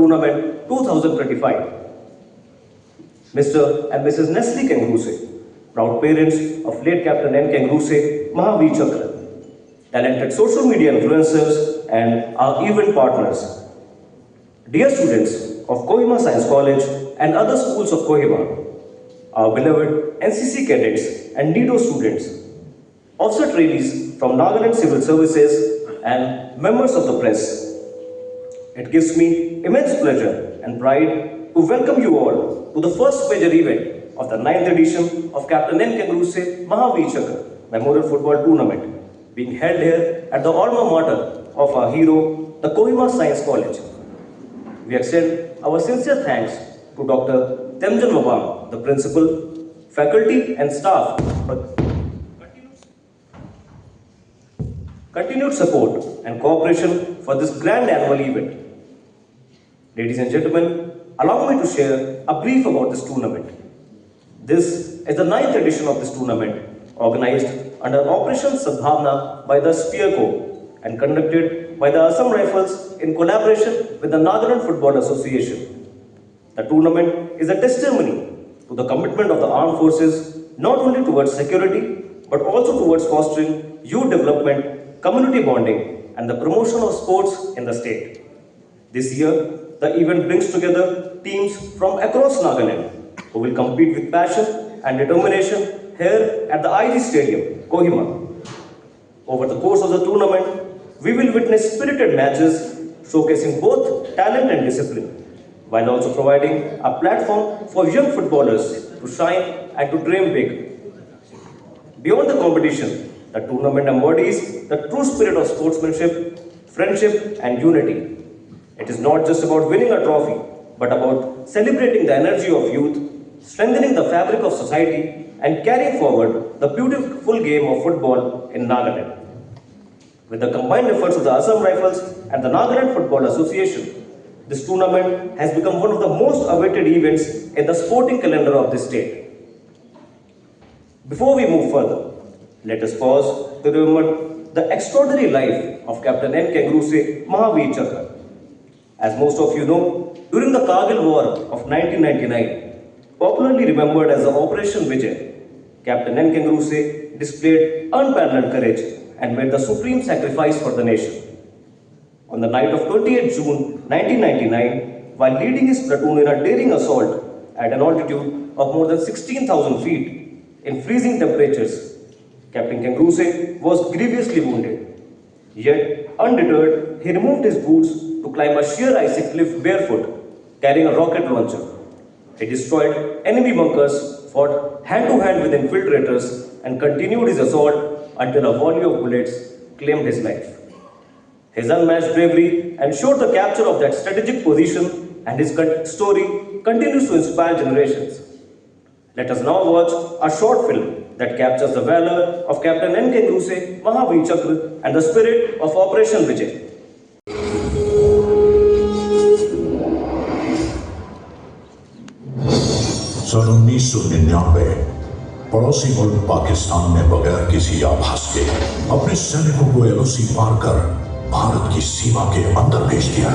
Tournament 2025. Mr. and Mrs. Neiselie Kengurüse, proud parents of late Capt N Kengurüse, Mahavir Chakra, talented social media influencers and our event partners. Dear students of Kohima Science College and other schools of Kohima, our beloved NCC cadets and NIDO students, officer trainees from Nagaland Civil Services and members of the press. It gives me immense pleasure and pride to welcome you all to the first major event of the 9th edition of Capt N Kengurüse Mahavir Chakra Memorial Football Tournament, being held here at the alma mater of our hero, the Kohima Science College. We extend our sincere thanks to Dr. Temjan, the principal, faculty and staff for continued support and cooperation for this grand annual event. Ladies and gentlemen, allow me to share a brief about this tournament. This is the 9th edition of this tournament, organized under Operation Sadbhavna by the Spear Corps and conducted by the Assam Rifles in collaboration with the Nagaland Football Association. The tournament is a testimony to the commitment of the armed forces not only towards security but also towards fostering youth development, community bonding and the promotion of sports in the state. This year, the event brings together teams from across Nagaland who will compete with passion and determination here at the IG Stadium, Kohima. Over the course of the tournament, we will witness spirited matches showcasing both talent and discipline, while also providing a platform for young footballers to shine and to dream big. Beyond the competition, the tournament embodies the true spirit of sportsmanship, friendship and unity. It is not just about winning a trophy, but about celebrating the energy of youth, strengthening the fabric of society and carrying forward the beautiful game of football in Nagaland. With the combined efforts of the Assam Rifles and the Nagaland Football Association, this tournament has become one of the most awaited events in the sporting calendar of this state. Before we move further, let us pause to remember the extraordinary life of Capt N Kengurüse Mahavir Chakra. As most of you know, during the Kargil War of 1999, popularly remembered as the Operation Vijay, Capt N Kengurüse displayed unparalleled courage and made the supreme sacrifice for the nation. On the night of 28 June 1999, while leading his platoon in a daring assault at an altitude of more than 16,000 feet in freezing temperatures, Captain Kengurüse was grievously wounded. Yet, undeterred, he removed his boots to climb a sheer icy cliff barefoot, carrying a rocket launcher. He destroyed enemy bunkers, fought hand-to-hand with infiltrators, and continued his assault until a volley of bullets claimed his life. His unmatched bravery ensured the capture of that strategic position, and his story continues to inspire generations. Let us now watch a short film that captures the valor of Capt N Kengurüse Mahavir Chakra and the spirit of Operation Vijay. सन 1999 पड़ोसी मुल्क पाकिस्तान ने बगैर किसी आभास के अपने सैनिकों को एलओसी पार कर भारत की सीमा के अंदर भेज दिया।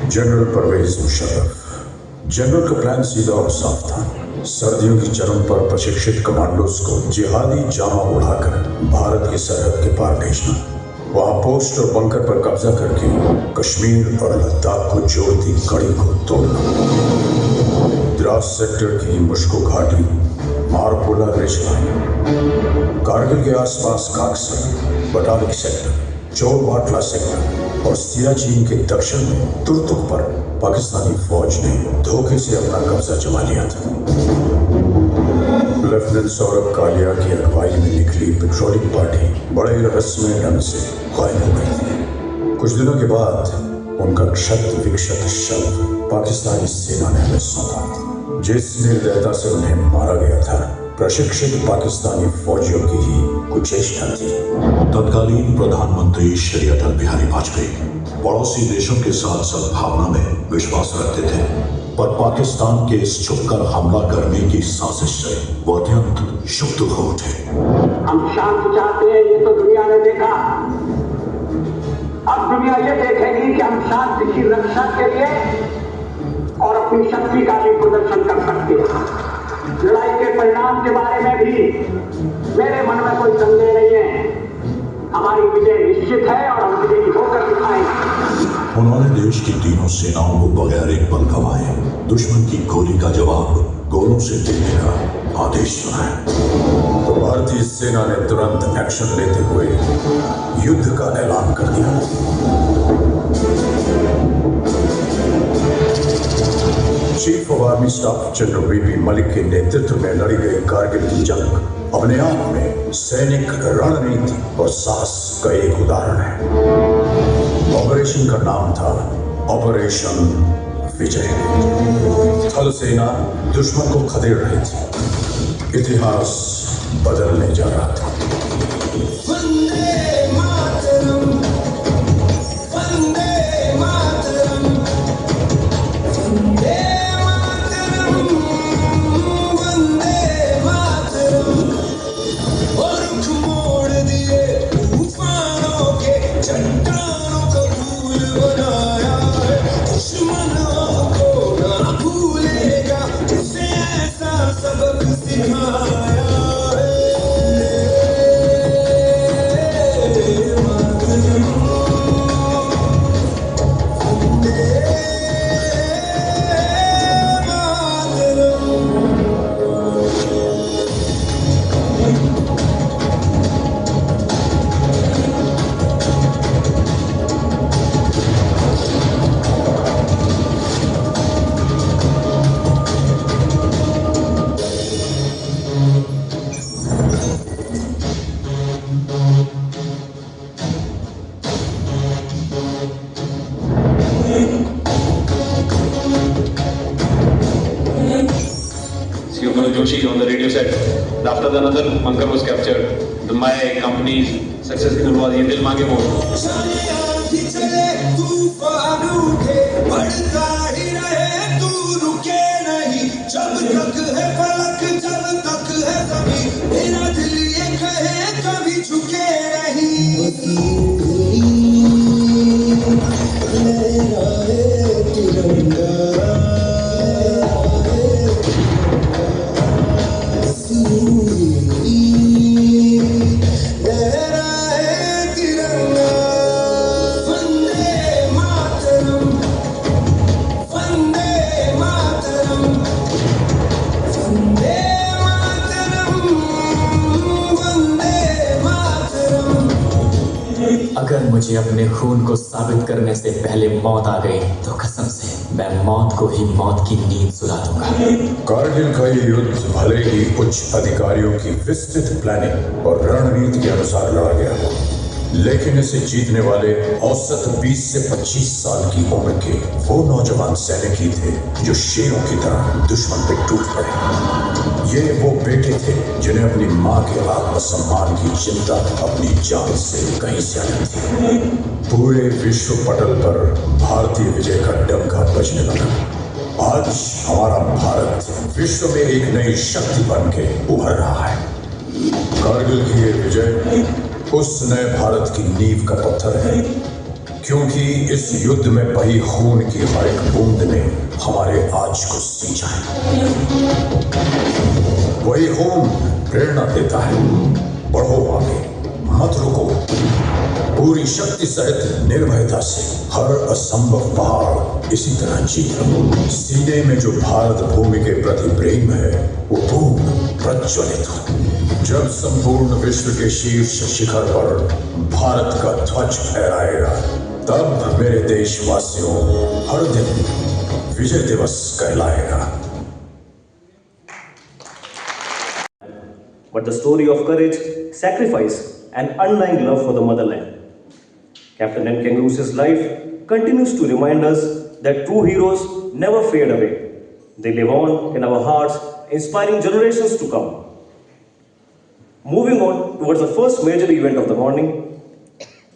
जनरल परवेज मुशर्रफ। जनरल का प्लान सीधा और साफ था। सर्दियों की चरम पर प्रशिक्षित कमांडोज को जिहादी जामा उड़ाकर भारत की सरहद के पार भेजना, वहां पोस्ट और बंकर पर कब्जा करके कश्मीर और लद्दाख को जोड़ती कड़ी को तोड़ना। द्रास सेक्टर की मुश्को घाटी, मारपोला रिज लाइन, कारगिल के आसपास काकसर, बटालिक सेक्टर, चोरबाटला सेक्टर और सियाचिन के दक्षिण में तुर्तुक पर पाकिस्तानी फौज ने धोखे से अपना कब्जा जमा लिया था। लेफ्टिनेंट सौरभ कालिया की अगुवाई में निकली पेट्रोलिंग पार्टी बड़े रहस्यमय ढंग से गायब हो गई थी। कुछ दिनों के बाद उनका क्षत विक्षत शव पाकिस्तानी सेना ने हमें सौंपा। जिस निर्दयता से उन्हें मारा गया था, प्रशिक्षित पाकिस्तानी फौजियों की ही कुचेष्टा थी। तत्कालीन प्रधानमंत्री श्री अटल बिहारी वाजपेयी पड़ोसी देशों के साथ सद्भावना में विश्वास रखते थे, पर पाकिस्तान के इस छुपकर हमला करने की साजिश से वो अत्यंत क्षुब्ध हो उठे। हम शांति चाहते हैं, ये तो दुनिया ने देखा। अब दुनिया ये देखेगी कि हम शांति की रक्षा के लिए और अपनी शक्ति का भी प्रदर्शन कर सकते हैं। लड़ाई के परिणाम के बारे में भी मेरे मन में कोई संदेह नहीं है। हमारी विजय निश्चित है और हम विजयी होकर दिखाएंगे। उन्होंने देश की तीनों सेनाओं को बगैर एक पल गंवाए दुश्मन की गोली का जवाब गोलों से देने का आदेश सुनाया। तो भारतीय सेना ने तुरंत एक्शन लेते हुए युद्ध का ऐलान कर दिया। Chief of army staff general VP Malik के नेतृत्व में लड़ी गई कारगिल की जंग अपने आप में सैनिक रणनीति और साहस का एक उदाहरण है। ऑपरेशन का नाम था ऑपरेशन विजय। थल सेना दुश्मन को खदेड़ रही थी। इतिहास बदलने जा रहा था। वंदे मातरम, वंदे मातरम, वंदे मातरम, वंदे मातरम। और रुख मोड़ दिए तूफानों के, चट्टानों का फूल बनाया है। दुश्मनों को ना भूलेगा, उसे ऐसा सबक सिखाया है। On the radio set, after another bunker was captured, my company's successful was ये दिल मांगे मोड़। चले तूफान उठे, बढ़ता ही रहे, तू रुके नहीं। जब तक है फलक, जब तक है जमीन, मेरा दिल ये कहे कभी झुके नहीं। लहराए तिरंगा, अगर मुझे अपने खून को साबित करने से पहले मौत आ गई तो कसम से मैं मौत को ही मौत की नींद सुला दूंगा। कारगिल का ये युद्ध भले ही उच्च अधिकारियों की विस्तृत प्लानिंग और रणनीति के अनुसार लड़ा गया, लेकिन इसे जीतने वाले औसत 20 से 25 साल की उम्र के वो नौजवान सैनिक ही थे जो शेरों की तरह दुश्मन पे टूट पड़े। ये वो बेटे थे जिन्हें अपनी माँ के आत्मसम्मान की चिंता अपनी जान से कहीं ज्यादा थी। पूरे विश्व पटल पर भारतीय विजय का डंका बजने लगा। आज हमारा भारत विश्व में एक नई शक्ति बन के उभर रहा है। कारगिल की ये विजय उस नए भारत की नींव का पत्थर है, क्योंकि इस युद्ध में बही खून की हर एक बूंद ने हमारे आज को सींचा है। वही खून प्रेरणा देता है, बढ़ो आगे, मत रुको, पूरी शक्ति सहित निर्भयता से हर असंभव पहाड़ इसी तरह जीत लो। सीने में जो भारत भूमि के प्रति प्रेम है वो पूर्ण प्रज्वलित हो। जब संपूर्ण विश्व के शीर्ष शिखर पर भारत का ध्वज फहराएगा, तब मेरे देशवासियों हर दिन विजय दिवस कहलाएगा। But the story of courage, sacrifice, and undying love for the motherland. Capt N Kenguruse's life continues to remind us that true heroes never fade away. They live on in our hearts, inspiring generations to come. Moving on towards the first major event of the morning,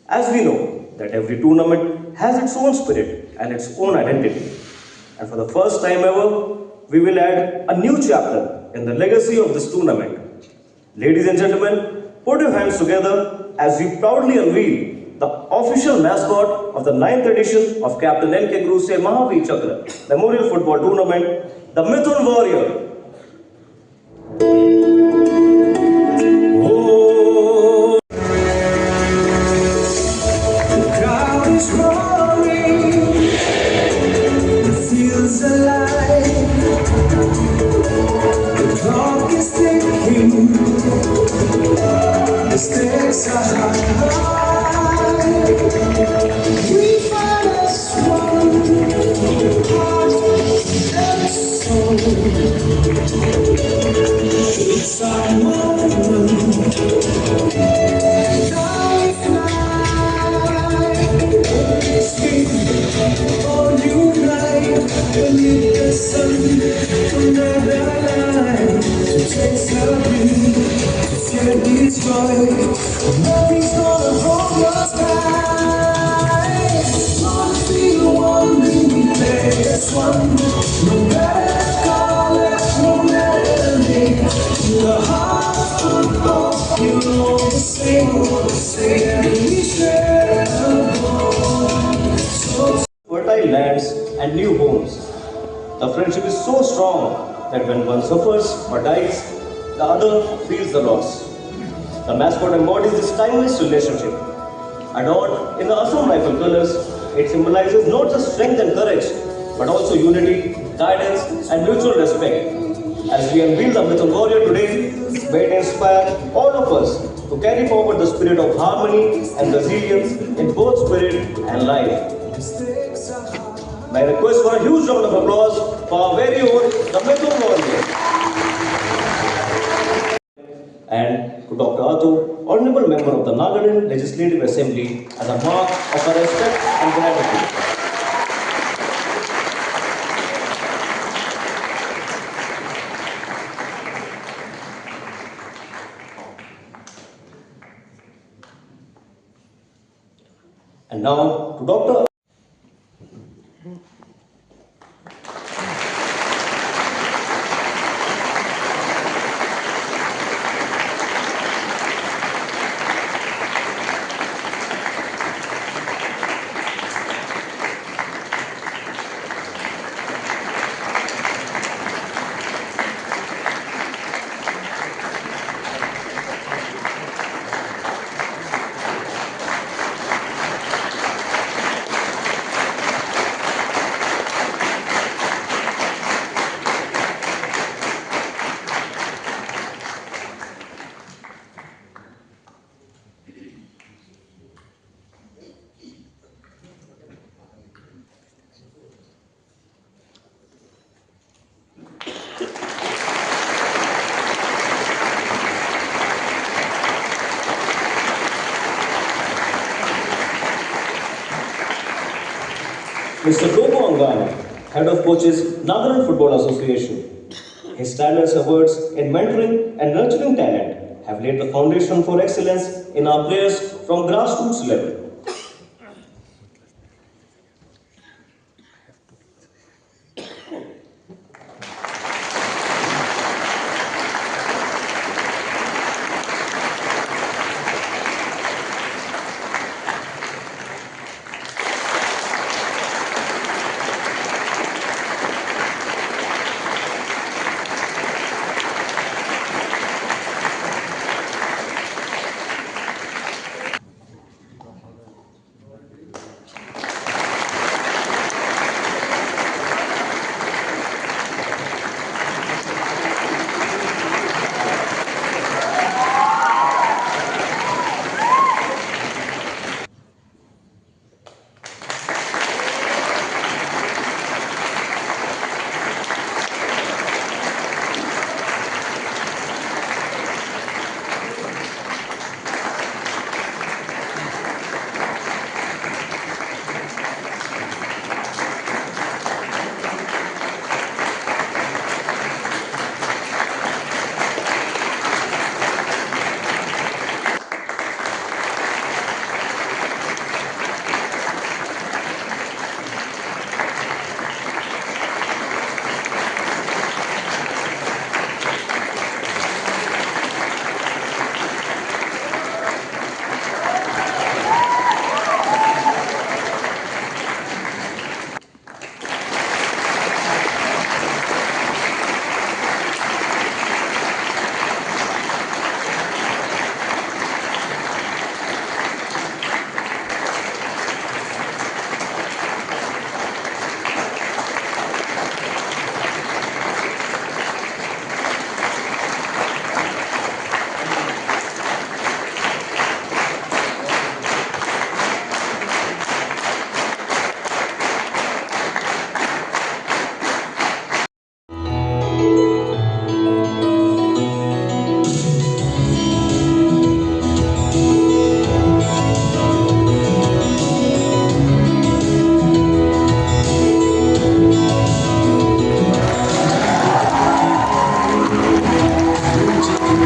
as we know that every tournament has its own spirit and its own identity. And for the first time ever, we will add a new chapter in the legacy of this tournament. Ladies and gentlemen, put your hands together as we proudly unveil the official mascot of the 9th edition of Capt N Kengurüse Mahavir Chakra Memorial Football Tournament, the Mithun Warrior. Stakes are high. We fight as one, heart and soul. It's our moment. Now we fly. Speak or unite. Beneath the sun from Nagaland. So chase our dream. Get this right, nothing's gonna hold us back. Gonna be the one we play as one. No matter the color, no matter the name. The heart of football, you'll always say that we share a bond. Fertile lands and new homes. The friendship is so strong that when one suffers or dies, the other feels the loss. The mascot embodies this timeless relationship. Adorned in the Assam rifle colors, it symbolizes not just strength and courage, but also unity, guidance, and mutual respect. As we unveil the Mithun Warrior today, may it inspire all of us to carry forward the spirit of harmony and resilience in both spirit and life. May I request for a huge round of applause for our very own the Mithun Warrior. And to Dr. Atu, Honorable Member of the Nagaland Legislative Assembly, as a mark of our respect and gratitude. And now to Dr. Mr. Angana, Head of Coaches, Nagaland Football Association. His tireless efforts in mentoring and nurturing talent have laid the foundation for excellence in our players from grassroots level.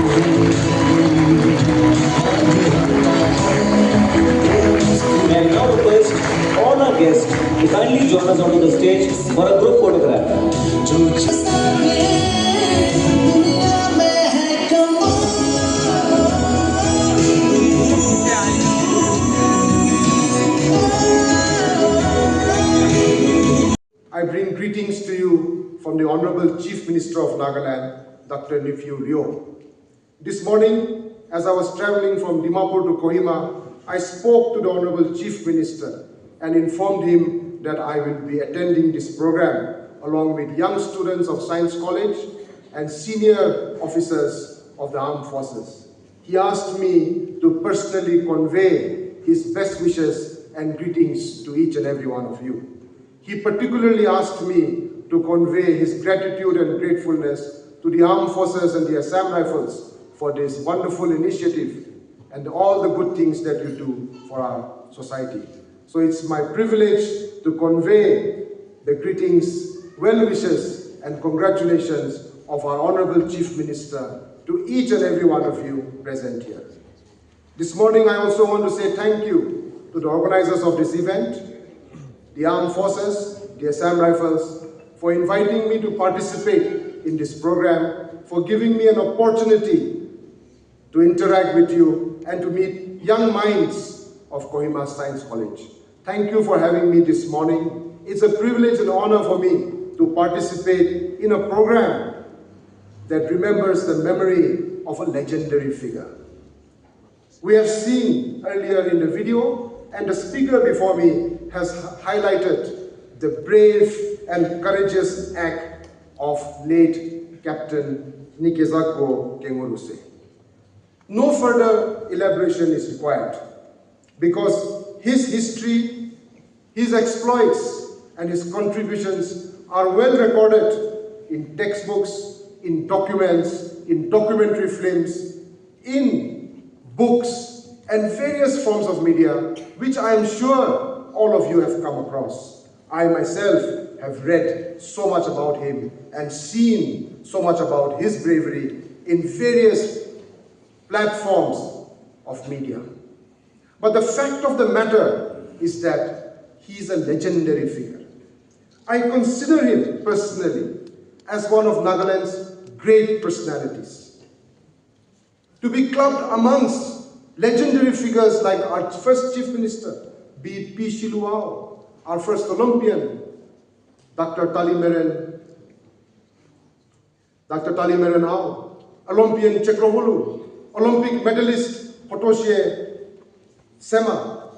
May I now request all our guests to kindly join us onto the stage for a group photograph. I bring greetings to you from the Honorable Chief Minister of Nagaland, Dr. Neiselie Rio. This morning, as I was traveling from Dimapur to Kohima, I spoke to the Honorable Chief Minister and informed him that I will be attending this program along with young students of Science College and senior officers of the armed forces. He asked me to personally convey his best wishes and greetings to each and every one of you. He particularly asked me to convey his gratitude and gratefulness to the armed forces and the Assam Rifles for this wonderful initiative and all the good things that you do for our society. So it's my privilege to convey the greetings, well wishes and congratulations of our Honorable Chief Minister to each and every one of you present here. This morning I also want to say thank you to the organizers of this event, the Armed Forces, the Assam Rifles, for inviting me to participate in this program, for giving me an opportunity to interact with you and to meet young minds of Kohima Science College. Thank you for having me this morning. It's a privilege and honor for me to participate in a program that remembers the memory of a legendary figure. We have seen earlier in the video, and the speaker before me has highlighted the brave and courageous act of late Captain Kengurüse. No further elaboration is required because his history, his exploits, and his contributions are well recorded in textbooks, in documents, in documentary films, in books, and various forms of media, which I am sure all of you have come across. I myself have read so much about him and seen so much about his bravery in various platforms of media. But the fact of the matter is that he is a legendary figure. I consider him personally as one of Nagaland's great personalities. To be clubbed amongst legendary figures like our first Chief Minister, be it P. Shiluao, our first Olympian, Dr. Talimeren Ao, Olympian Chekrovulu, Olympic medalist Potoshe Sema,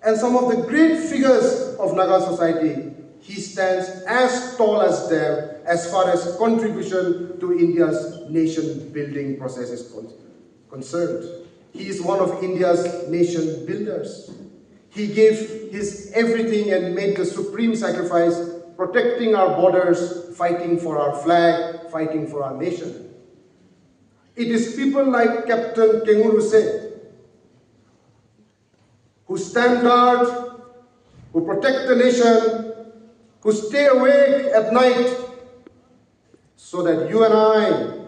and some of the great figures of Naga society, he stands as tall as them as far as contribution to India's nation building process is concerned. He is one of India's nation builders. He gave his everything and made the supreme sacrifice, protecting our borders, fighting for our flag, fighting for our nation. It is people like Capt N Kengurüse who stand guard, who protect the nation, who stay awake at night so that you and I,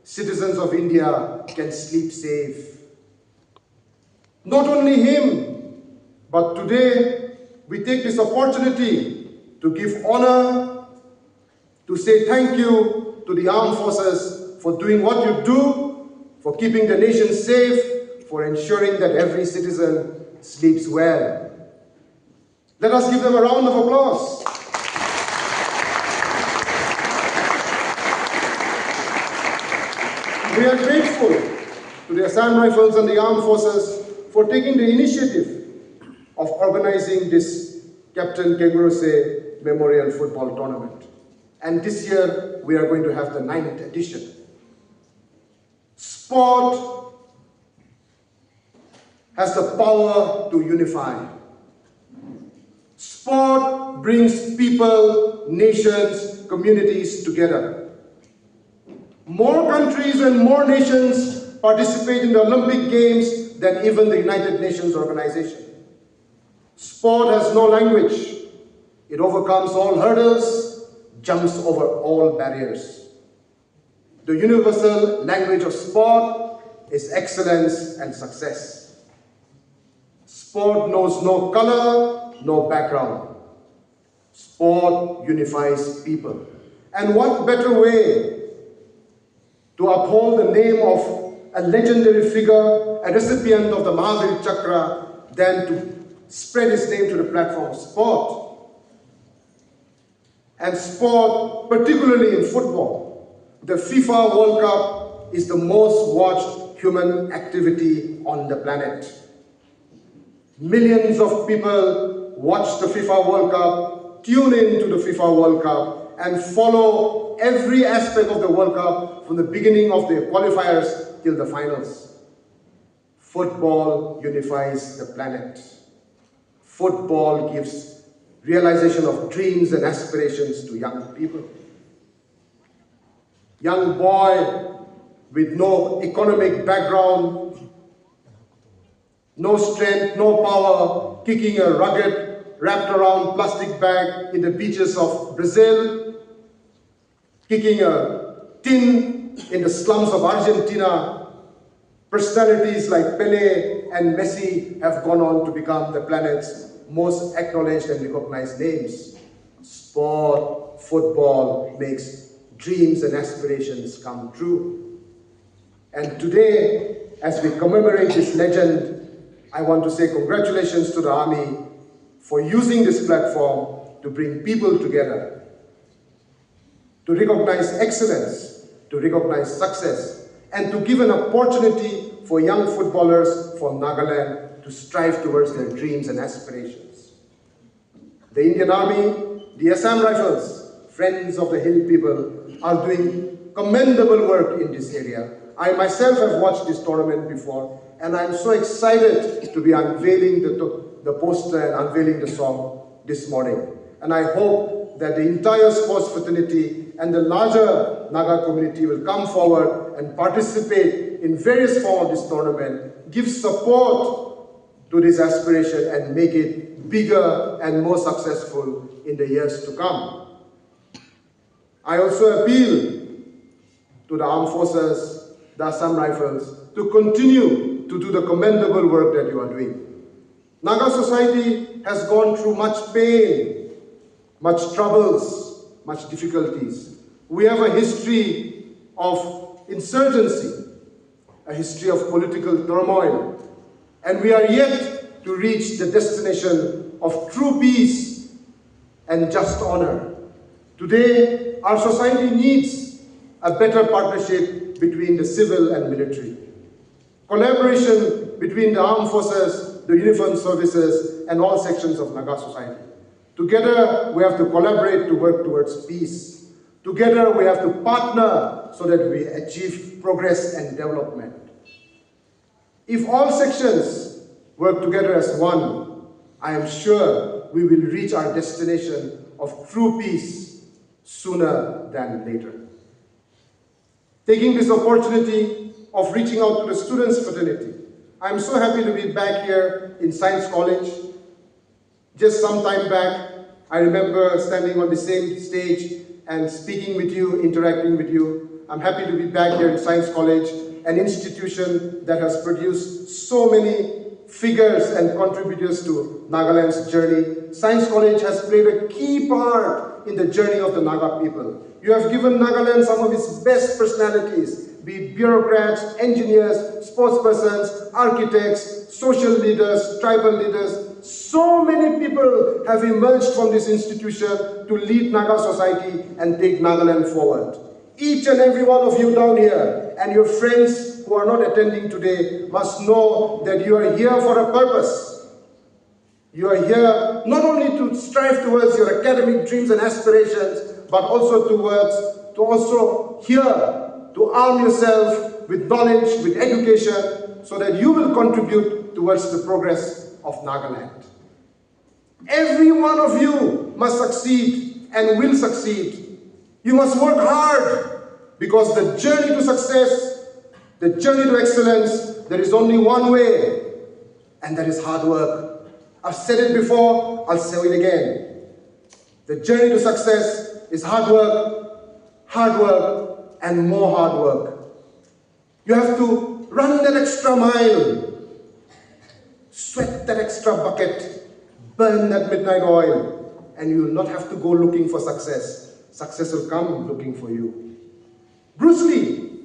citizens of India, can sleep safe. Not only him, but today we take this opportunity to give honor, to say thank you to the armed forces for doing what you do, for keeping the nation safe, for ensuring that every citizen sleeps well. Let us give them a round of applause. We are grateful to the Assam Rifles and the armed forces for taking the initiative of organizing this Capt N Kengurüse Memorial Football Tournament. And this year, we are going to have the 9th edition. Sport has the power to unify. Sport brings people, nations, communities together. More countries and more nations participate in the Olympic Games than even the United Nations organization. Sport has no language. It overcomes all hurdles, jumps over all barriers. The universal language of sport is excellence and success. Sport knows no color, no background. Sport unifies people. And what better way to uphold the name of a legendary figure, a recipient of the Mahavir Chakra, than to spread his name to the platform of sport. And sport, particularly in football, the FIFA World Cup is the most watched human activity on the planet. Millions of people watch the FIFA World Cup, tune in to the FIFA World Cup, and follow every aspect of the World Cup from the beginning of the qualifiers till the finals. Football unifies the planet. Football gives realization of dreams and aspirations to young people. Young boy with no economic background, no strength, no power, kicking a rugged, wrapped around plastic bag in the beaches of Brazil, kicking a tin in the slums of Argentina. Personalities like Pele and Messi have gone on to become the planet's most acknowledged and recognized names. Sport, football makes dreams and aspirations come true. And today, as we commemorate this legend, I want to say congratulations to the Army for using this platform to bring people together, to recognize excellence, to recognize success, and to give an opportunity for young footballers from Nagaland to strive towards their dreams and aspirations. The Indian Army, the Assam Rifles, Friends of the Hill people are doing commendable work in this area. I myself have watched this tournament before, and I'm so excited to be unveiling the poster and unveiling the song this morning. And I hope that the entire sports fraternity and the larger Naga community will come forward and participate in various forms of this tournament, give support to this aspiration and make it bigger and more successful in the years to come. I also appeal to the armed forces, the Assam Rifles, to continue to do the commendable work that you are doing. Naga society has gone through much pain, much troubles, much difficulties. We have a history of insurgency, a history of political turmoil, and we are yet to reach the destination of true peace and just honor. Today, our society needs a better partnership between the civil and military. Collaboration between the armed forces, the uniformed services, and all sections of Naga society. Together, we have to collaborate to work towards peace. Together, we have to partner so that we achieve progress and development. If all sections work together as one, I am sure we will reach our destination of true peace sooner than later. Taking this opportunity of reaching out to the students' fraternity, I am so happy to be back here in Science College. Just some time back, I remember standing on the same stage and speaking with you, interacting with you. I'm happy to be back here in Science College, an institution that has produced so many figures and contributors to Nagaland's journey. Science College has played a key part in the journey of the Naga people. You have given Nagaland some of its best personalities, be it bureaucrats, engineers, sportspersons, architects, social leaders, tribal leaders. So many people have emerged from this institution to lead Naga society and take Nagaland forward. Each and every one of you down here and your friends who are not attending today must know that you are here for a purpose. You are here not only to strive towards your academic dreams and aspirations, but also to arm yourself with knowledge, with education, so that you will contribute towards the progress of Nagaland. Every one of you must succeed and will succeed. You must work hard, because the journey to success, the journey to excellence, there is only one way, and that is hard work. I've said it before, I'll say it again. The journey to success is hard work, hard work, and more hard work. You have to run that extra mile, sweat that extra bucket, burn that midnight oil, and you will not have to go looking for success. Success will come looking for you. Bruce Lee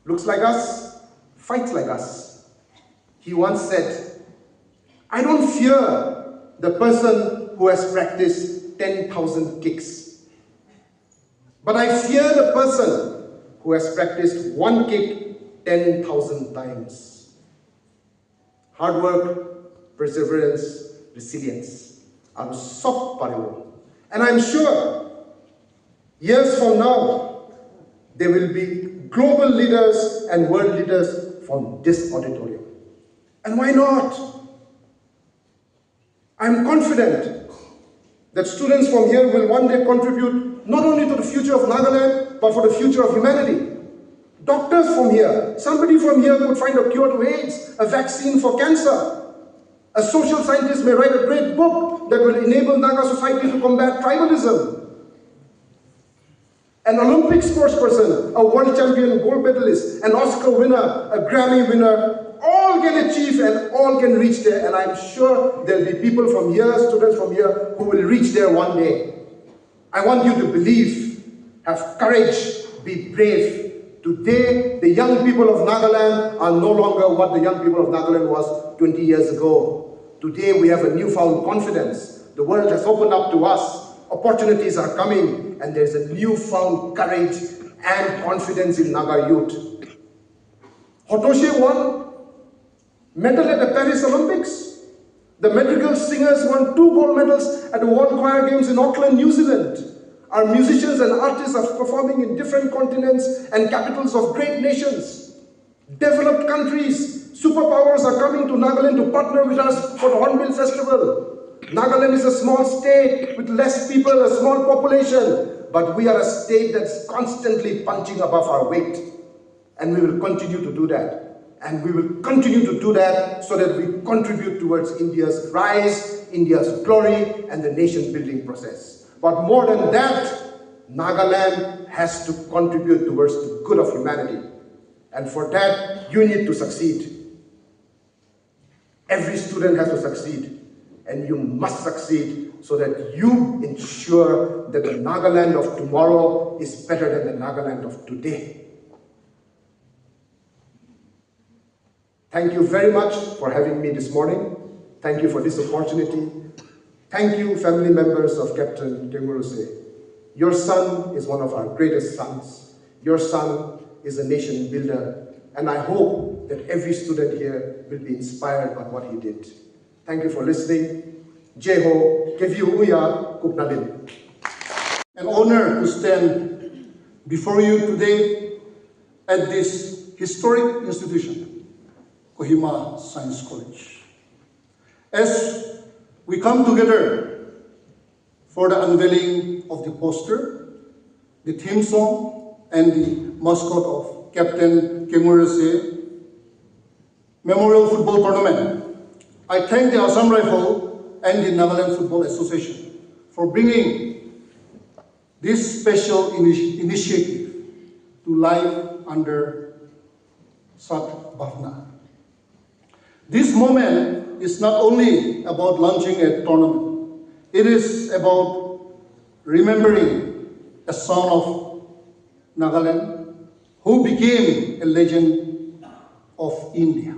looks like us, fights like us. He once said, "I don't fear the person who has practiced 10,000 kicks, but I fear the person who has practiced one kick 10,000 times." Hard work, perseverance, resilience are soft pariwo. And I'm sure years from now, there will be global leaders and world leaders from this auditorium. And why not? I'm confident that students from here will one day contribute not only to the future of Nagaland, but for the future of humanity. Doctors from here, somebody from here could find a cure to AIDS, a vaccine for cancer. A social scientist may write a great book that will enable Naga society to combat tribalism. An Olympic sports person, a world champion gold medalist, an Oscar winner, a Grammy winner, all can achieve and all can reach there. And I'm sure there'll be people from here, students from here, who will reach there one day. I want you to believe, have courage, be brave. Today, the young people of Nagaland are no longer what the young people of Nagaland was 20 years ago. Today, we have a newfound confidence. The world has opened up to us. Opportunities are coming, and there's a newfound courage and confidence in Naga youth. Hotoshe won medal at the Paris Olympics. The madrigal singers won 2 gold medals at the World Choir Games in Auckland, New Zealand. Our musicians and artists are performing in different continents and capitals of great nations. Developed countries, superpowers are coming to Nagaland to partner with us for the Hornbill Festival. Nagaland is a small state with less people, a small population, but we are a state that's constantly punching above our weight. And we will continue to do that. And we will continue to do that so that we contribute towards India's rise, India's glory, and the nation-building process. But more than that, Nagaland has to contribute towards the good of humanity. And for that, you need to succeed. Every student has to succeed. And you must succeed so that you ensure that the Nagaland of tomorrow is better than the Nagaland of today. Thank you very much for having me this morning. Thank you for this opportunity. Thank you, family members of Capt N Kengurüse. Your son is one of our greatest sons. Your son is a nation builder. And I hope that every student here will be inspired by what he did. Thank you for listening. Jeho, Keviu Uya, Kupnalin. An honor to stand before you today at this historic institution, Kohima Science College. As we come together for the unveiling of the poster, the theme song, and the mascot of Capt N Kengurüse Memorial Football Tournament, I thank the Assam Rifle and the Nagaland Football Association for bringing this special initiative to life under Sat Bhavna. This moment is not only about launching a tournament, it is about remembering a son of Nagaland who became a legend of India.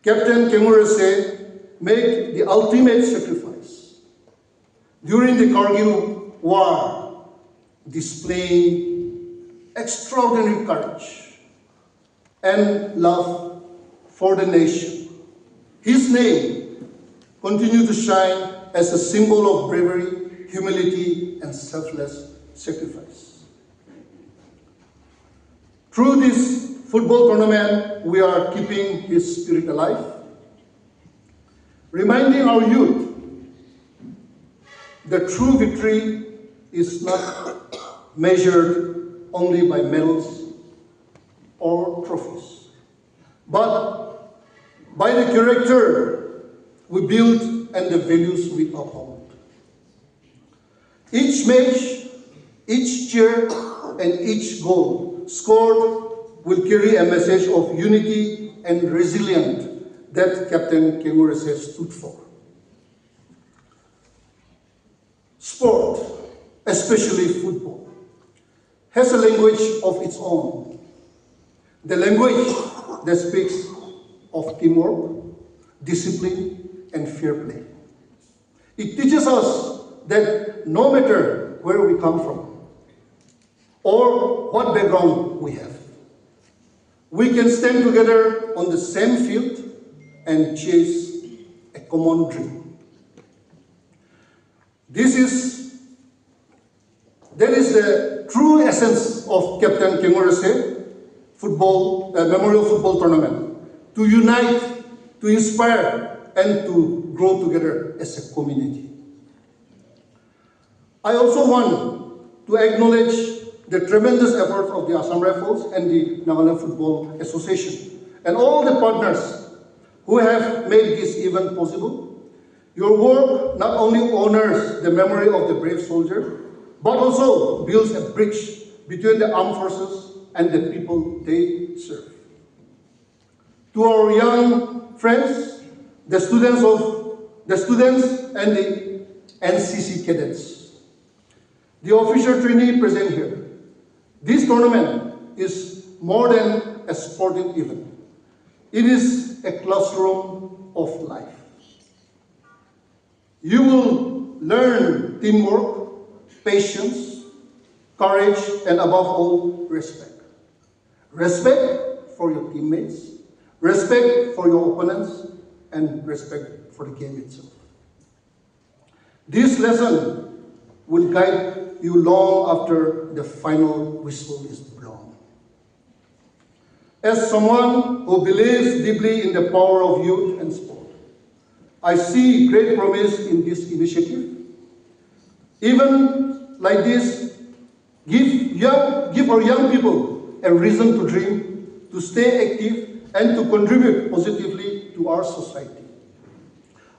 Capt N Kengurüse made the ultimate sacrifice during the Kargil War, displaying extraordinary courage and love for the nation. His name continued to shine as a symbol of bravery, humility, and selfless sacrifice. Through this football tournament, we are keeping his spirit alive, reminding our youth that true victory is not measured only by medals or trophies, but by the character we build and the values we uphold. Each match Each cheer and each goal scored will carry a message of unity and resilience that Captain Kengurüse stood for. Sport, especially football, has a language of its own. The language that speaks of teamwork, discipline, and fair play. It teaches us that no matter where we come from or what background we have, we can stand together on the same field and chase a common dream. That is the true essence of Captain Kengurüse Memorial Football Tournament, to unite, to inspire, and to grow together as a community. I also want to acknowledge the tremendous effort of the Assam Rifles and the Nagaland Football Association and all the partners who have made this event possible. Your work not only honors the memory of the brave soldier, but also builds a bridge between the armed forces and the people they serve. To our young friends, the students and the NCC cadets, the officer trainee present here, this tournament is more than a sporting event. It is a classroom of life. You will learn teamwork, patience, courage, and above all, respect. Respect for your teammates, respect for your opponents, and respect for the game itself. This lesson will guide you long after the final whistle is blown. As someone who believes deeply in the power of youth and sport, I see great promise in this initiative. Even like this, give our young people a reason to dream, to stay active, and to contribute positively to our society.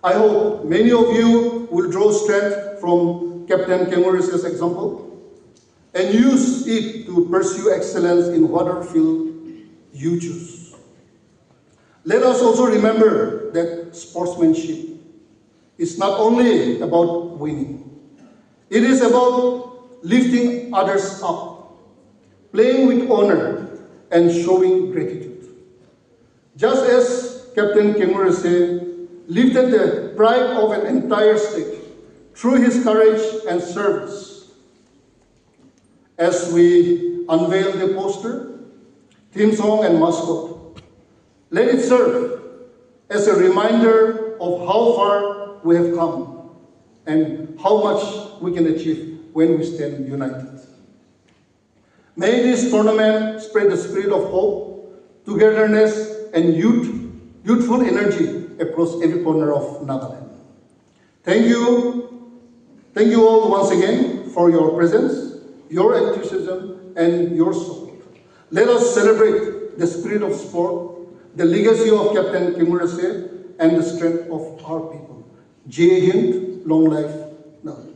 I hope many of you will draw strength from Captain Kengurüse's example and use it to pursue excellence in whatever field you choose. Let us also remember that sportsmanship is not only about winning. It is about lifting others up, playing with honor, and showing gratitude. Just as Captain Kengurüse lifted the pride of an entire state through his courage and service. As we unveil the poster, theme song, and mascot, let it serve as a reminder of how far we have come and how much we can achieve when we stand united. May this tournament spread the spirit of hope, togetherness, and youthful energy across every corner of Nagaland. Thank you all once again for your presence, your enthusiasm, and your support. Let us celebrate the spirit of sport, the legacy of Captain Kengurüse, and the strength of our people. Jai Hind, long life Nagaland.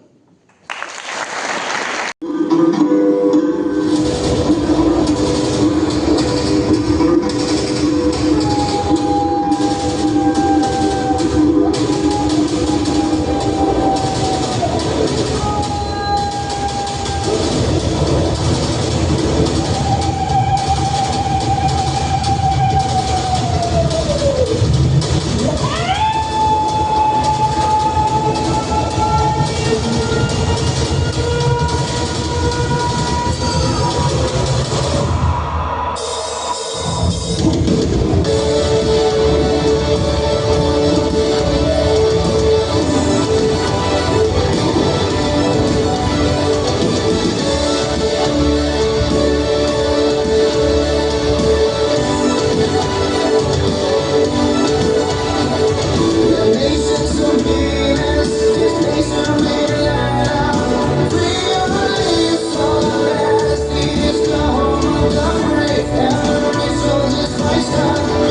Stop.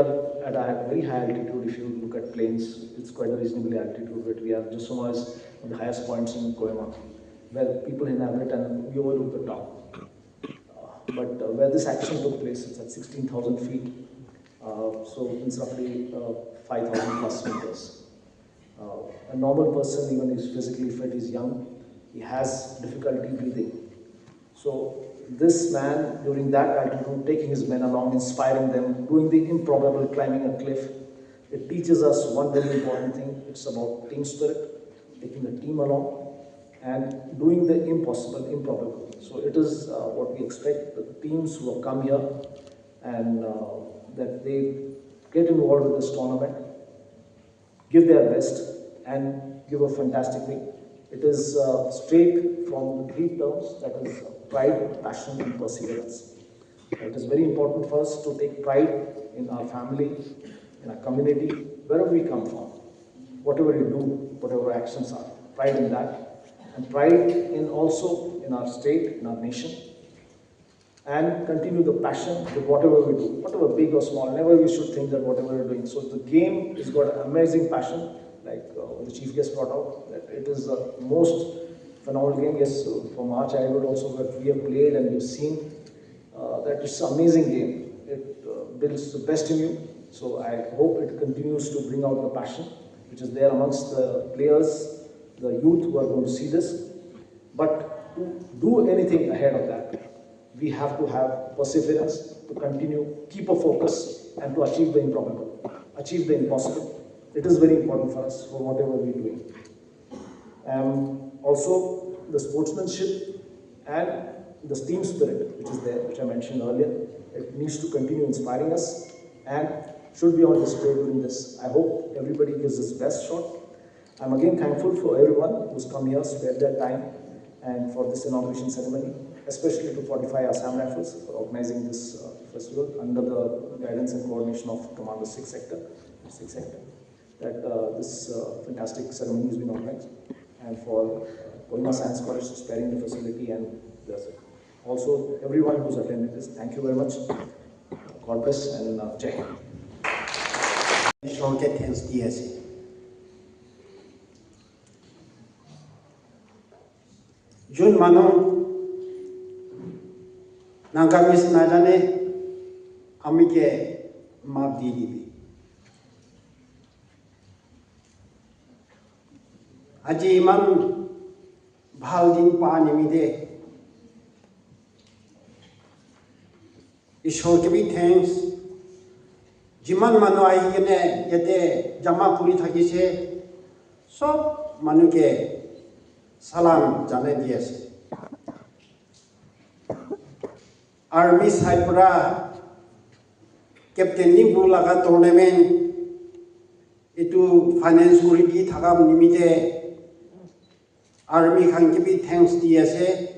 are at a very high altitude. If you look at planes, it's quite a reasonably altitude, but we are just so much on the highest points in Kohima, where people inhabit and we overlook the top. But where this action took place, it's at 16,000 feet, so it's roughly 5,000 plus meters. A normal person, even if physically fit, is young, he has difficulty breathing. So this man, during that altitude, taking his men along, inspiring them, doing the improbable, climbing a cliff, it teaches us one very important thing. It's about team spirit, taking the team along, and doing the impossible, improbable. So it is what we expect, the teams who have come here, and that they get involved with this tournament, give their best, and give a fantastic thing. It is straight from the 3 terms, that is pride, passion, and perseverance. It is very important for us to take pride in our family, in our community, wherever we come from. Whatever you do, whatever actions are, pride in that. And pride in also in our state, in our nation. And continue the passion with whatever we do, whatever big or small, never we should think that whatever we're doing. So the game has got an amazing passion, like the chief guest brought out, that it is the most phenomenal game. Yes, from our childhood also that we have played and we've seen that it's an amazing game. It builds the best in you. So I hope it continues to bring out the passion which is there amongst the players, the youth who are going to see this. But to do anything ahead of that, we have to have perseverance to continue, keep a focus, and to achieve the improbable, achieve the impossible. It is very important for us for whatever we're doing. Also, the sportsmanship and the team spirit, which is there, which I mentioned earlier, it needs to continue inspiring us and should be on display during this. I hope everybody gives his best shot. I'm again thankful for everyone who's come here, spared their time, and for this inauguration ceremony, especially to 45 Assam Rifles for organizing this festival under the guidance and coordination of Commander 6 Sector, that this fantastic ceremony has been organized, and for Kohima Science College for sparing the facility, and also everyone who's attended this. Thank you very much. God bless and Jai Hind. Short thanks DSA. Jun Mano Nangamis Najane Amike Mabdi Aji Iman Bhaldin Panimide Ishor Kebi thanks Jiman Mano Aigene Yete Jama Puri Thagise So Manuke Salam Jane Dias Army Saipura Capt N Kengurüse tournament itu finance Kuridi Thagam Nimite Army Kankibi thanks DSA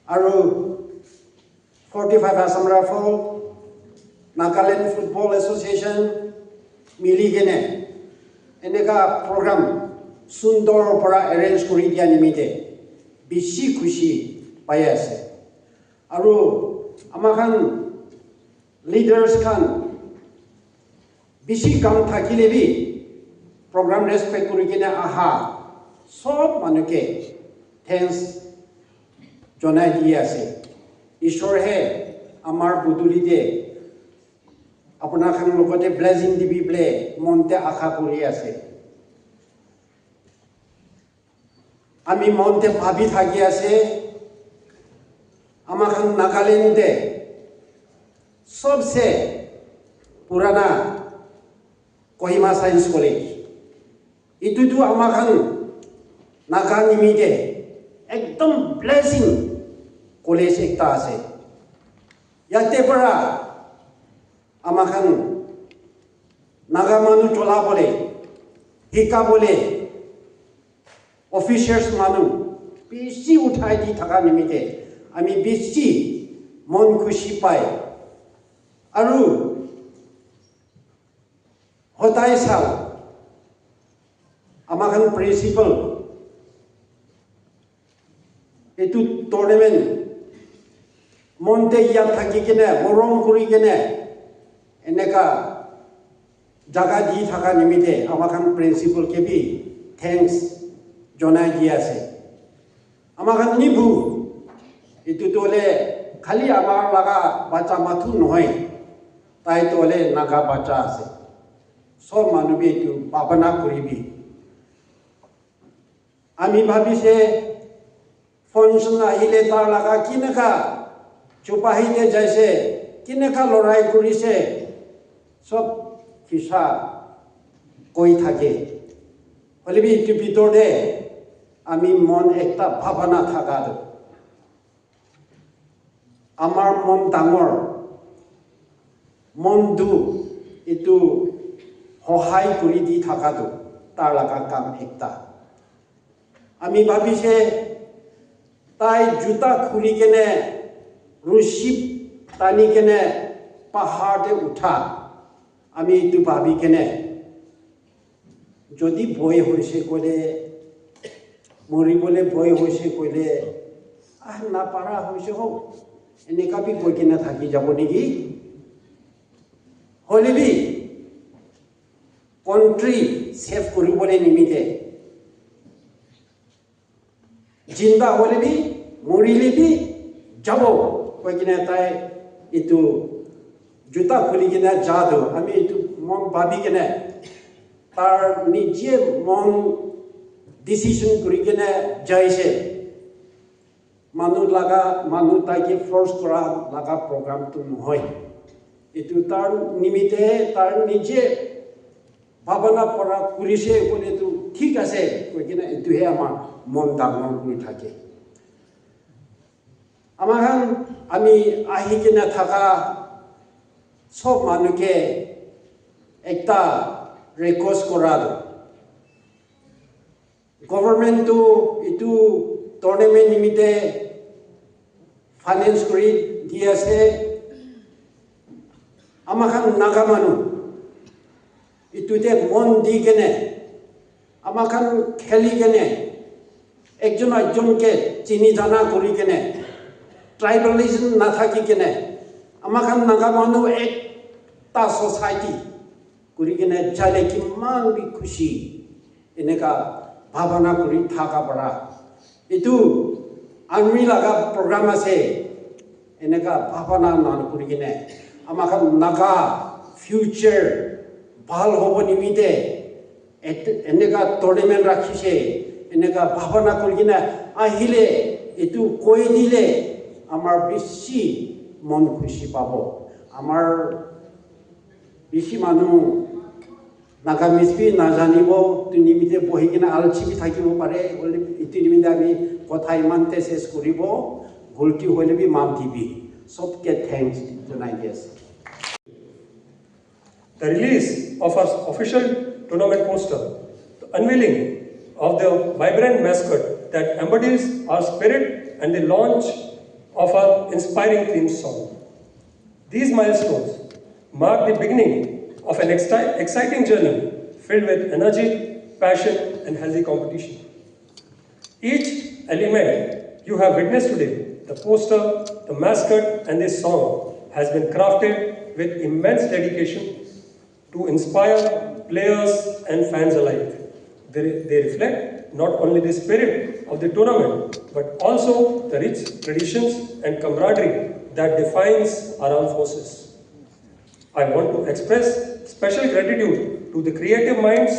Aru 45 Assam Rifle Nagaland Football Association Miligene Eneka program Sundor para arrange kuri dia nimite bishi kushi payase aru amakan leaders kan bishi kam thakilebi program respect kuri kena aha sob manuke thanks jonai diase ishor he amar buduli de apna khan logote blessing dibi ble monte akha kuri ase Ami monte bhabi thagi ase amakhan Nagaland सबसे पुराना Kohima Science College itu tu amakan naga nimide ekdom blessing college ekta ase yate para amakan naga manu chola bole hika bole officials manu bishi uthai di thaka nimite ami bishi mon khushi pai aru hotai sal amakan principal itu tournament monte ya thaki kene morom kuri kene এনেকা জাগা দি থাকা নিমিতে আমাখান principal K B thanks জনাই দি আছে আমাখান নিবু ইটো তোলে খালি আমার লাগা বাচ্চা মাথু নহয় তাই তোলে নাগা বাচ্চা আছে সব মানুবি ইটো ভাবনা করিবি আমি ভাবিছে ফাংশন আহিলে তার লাগা কিনেকা চুপাহিতে যাইছে কিনেকা লড়াই করিছে সব কিসা কই থাকে হলে বি ইটো ভিতরে আমি মন একটা ভাবনা থাকা আমার মন ডাঙর মনটো ইটো সহায় কৰি দি থাকাটো তাৰ লাগা কাম একটা আমি ভাবিছে তাই জুতা খুলি কেনে রশি টানি কেনে পাহাড়ে উঠা আমি ইটো ভাবি কেনে যদি ভয় হয়েছে কইলে মরিবলে ভয় হয়েছে কইলে না পারা হয়েছে হোক এনেকা বি কৈ কিনে থাকি যাব নেকি হলে বি কান্ট্রি সেভ কৰিবলৈ নিমিতে জিন্দা হলে বি মরিলে বি যাব কৈ কিনে তাই ইটো জুতা খুলি কিনে যাদো আমি ইটো মন ভাবি কিনে তার নিজে মন ডিসিশন কৰি কিনে যাইছে মানুহ তাইকে ফোর্স করা লাগা প্রোগ্রামটো নহয় এটু তার নিমিতে তার নিজে ভাবনা পড়া কৰিছে বলে তো ঠিক আছে কৈ কিনে এটুহে আমার মন ডাঙর হৈ থাকে আমি আহি কিনে থাকা সব মানুষকে একটা রিকোয়েস্ট করা গভর্নমেন্ট ইটো টুর্নামেন্ট নিমিতে ফাইনেন্স কৰি দি আছে আমাখান নাগা মানুহ ইটোতে মন দি কেনে আমাখান খেলি কেনে একজন একজনকে চিনি জানা কৰি কেনে ট্রাইবালিজম নাথাকি কেনে আমাখান নাগা মানুহ একটা সোসাইটি কৰি কেনে যালে কিমান বি খুশি এনেকা ভাবনা কৰি থাকা পৰা ইটো আমি লাগা প্রোগ্রাম আছে এনেকা ভাবনা নান কৰি কিনে আমাখান নাগা ফিউচার ভাল হব নিমিতে এনেকা টুর্নামেন্ট রাখিছে এনেকা ভাবনা কৰি কিনে আহিলে এটু কৈ দিলে আমার বেশি মন খুশি পাব আমার বেশি মানুহ নাগামিজবি নাজানিব নিমিতে বহি কিনে আলচিবি থাকিব পাৰে ইটো নিমিতে আমি কথা ইমানতে শেষ কৰিব গলতি হলে বি মাপ দিবি সবকে থ্যাঙ্কস জনাই দি আছে The release of our official tournament poster, the unveiling of the vibrant mascot that embodies our spirit, and the launch of our inspiring theme song. These milestones mark the beginning of an exciting journey filled with energy, passion, and healthy competition. Each element you have witnessed today, the poster, the mascot, and this song, has been crafted with immense dedication to inspire players and fans alike. They reflect not only the spirit of the tournament, but also the rich traditions and camaraderie that defines our armed forces. I want to express special gratitude to the creative minds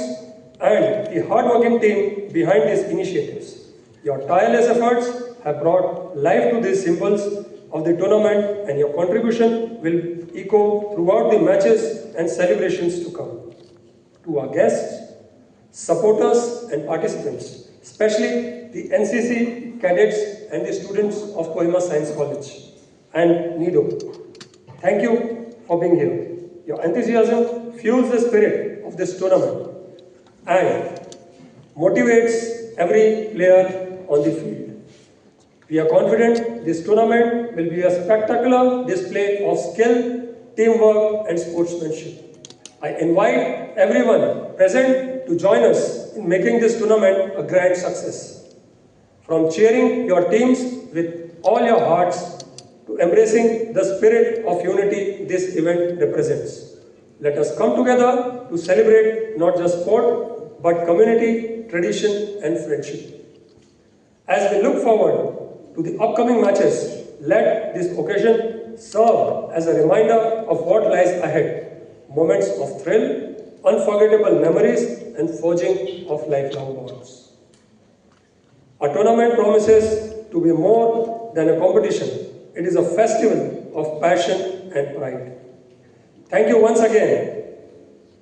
and the hard-working team behind these initiatives. Your tireless efforts have brought life to these symbols of the tournament, and your contribution will echo throughout the matches and celebrations to come. To our guests, supporters and participants, especially the NCC cadets and the students of Kohima Science College and NIDO, thank you for being here. Your enthusiasm fuels the spirit of this tournament and motivates every player on the field. We are confident this tournament will be a spectacular display of skill, teamwork, and sportsmanship. I invite everyone present to join us in making this tournament a grand success. From cheering your teams with all your hearts to to embracing the spirit of unity this event represents. Let us come together to celebrate not just sport, but community, tradition, and friendship. As we look forward to the upcoming matches, let this occasion serve as a reminder of what lies ahead. Moments of thrill, unforgettable memories, and forging of lifelong bonds. A tournament promises to be more than a competition. It is a festival of passion and pride. Thank you once again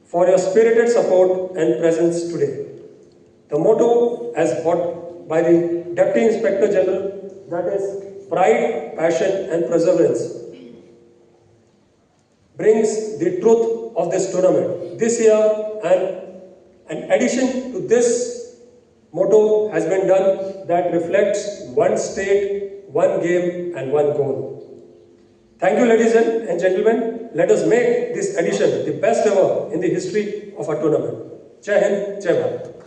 for your spirited support and presence today. The motto, as brought by the Deputy Inspector General, that is pride, passion, and perseverance, brings the truth of this tournament. This year, an addition to this motto has been done that reflects one state, one game, and one goal. Thank you, ladies and gentlemen. Let us make this edition the best ever in the history of our tournament. Jai Hind, Jai Bharat.